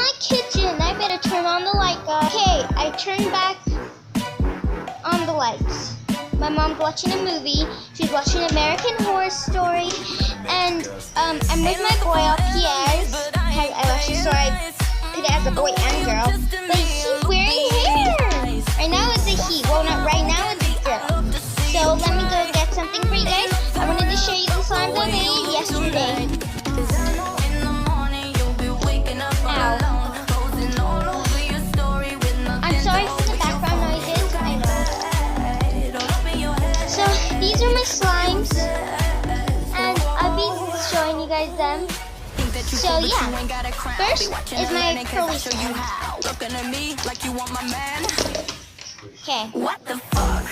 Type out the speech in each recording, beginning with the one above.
my kitchen. I better turn on the light, guys. Okay, I turned back on the lights. My mom's watching a movie. She's watching American Horror Story. And I'm with my boy LPS. I actually saw I put it as a boy and girl. But he's wearing hair. Right now it's a he. Well, not right now, it's a girl. So let me go get something for you guys. I wanted to show you the slimes I made yesterday. Ow. I'm sorry for the background noises. I know. So these are my slimes, and I'll be showing you guys them. So yeah, first is my curly slime. Okay. What the fuck?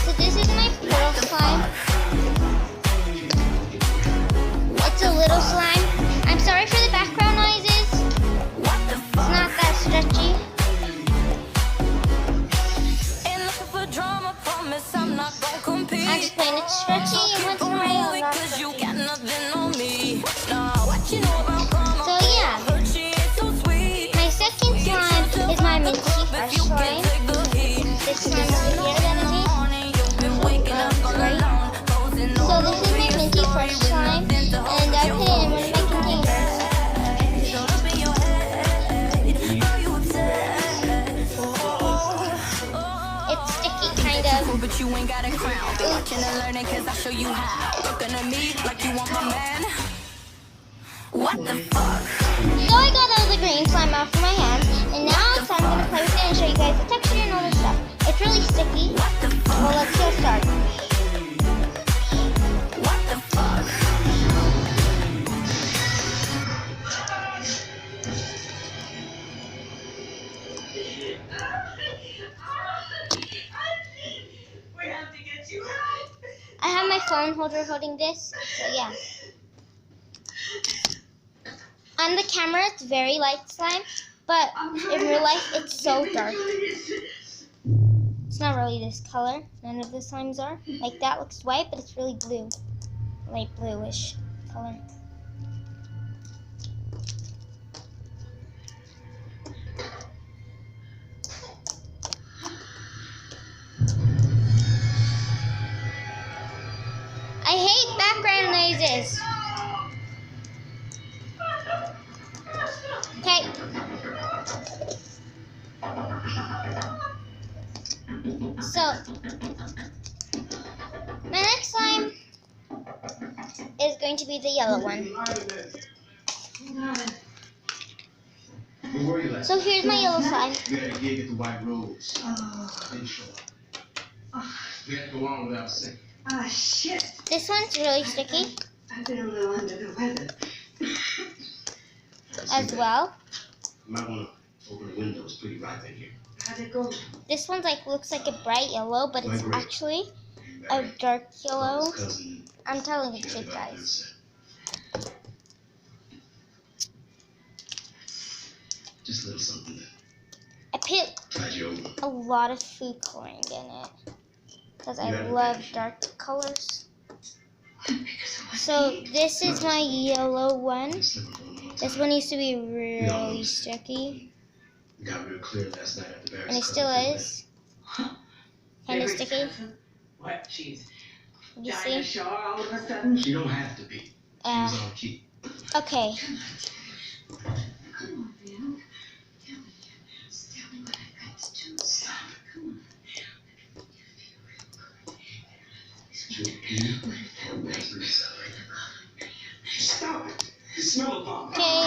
So this is my pearl slime. It's a little slime. I'm sorry for the background noises. It's not that stretchy. I'm just playing it stretchy and once in a while not stretchy. So yeah, my second slime is my minty fresh slime. This slime over here that I made. So this is my minty fresh slime, and I put it in one of my containers. It's sticky, kind of. But you ain't got a crown. Watching and learning, cause I show you how. Looking at me like you want my man. What the fuck? So I got all the green slime off of my hands, and now it's time I'm gonna play with it and show you guys the texture and all this stuff. It's really sticky. Well, let's get started. What the fuck? I have my phone holder holding this, so yeah. On the camera, it's very light slime, but in real life, it's so dark. It's not really this color. None of the slimes are. Like that looks white, but it's really blue. Light bluish color. I hate background noises. Okay. So, my next slime is going to be the yellow one. So here's my yellow slime. We had a gig at the White Rose. We had to go on without saying. Ah, shit. This one's really sticky I've been a little under the weather. as well. You might want to open the window. It's pretty ripe in here. How'd it go? This one's looks like a bright yellow, but it's actually a dark yellow. I'm telling the truth, guys. Just a little something. I put a lot of food coloring in it because I love dark colors. So this is my yellow one. This one used to be really sticky. Got real clear last night at the And it still is. Kind of sticky. What? She's You see? dinosaur all of a sudden? She don't have to be. She was on key. Okay. Come on, man. Tell me what I got to do. Stop. Come on. Stop it. You smell a bomb. Okay.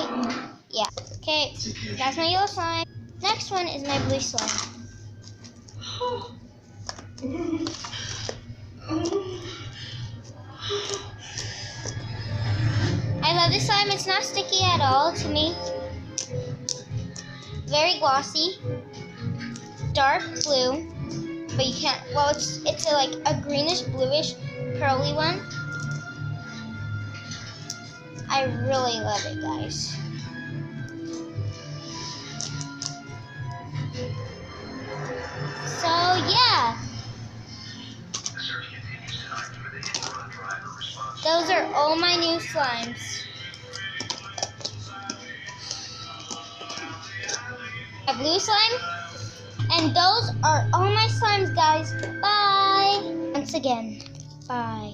Yeah. Okay. That's my yellow slime. Next one is my blue slime. I love this slime. It's not sticky at all to me. Very glossy. Dark blue. But you can't, well, it's like a greenish, bluish, pearly one. I really love it, guys. So, yeah. Those are all my new slimes. that blue slime. And those are all my slimes, guys. Bye. Once again, bye.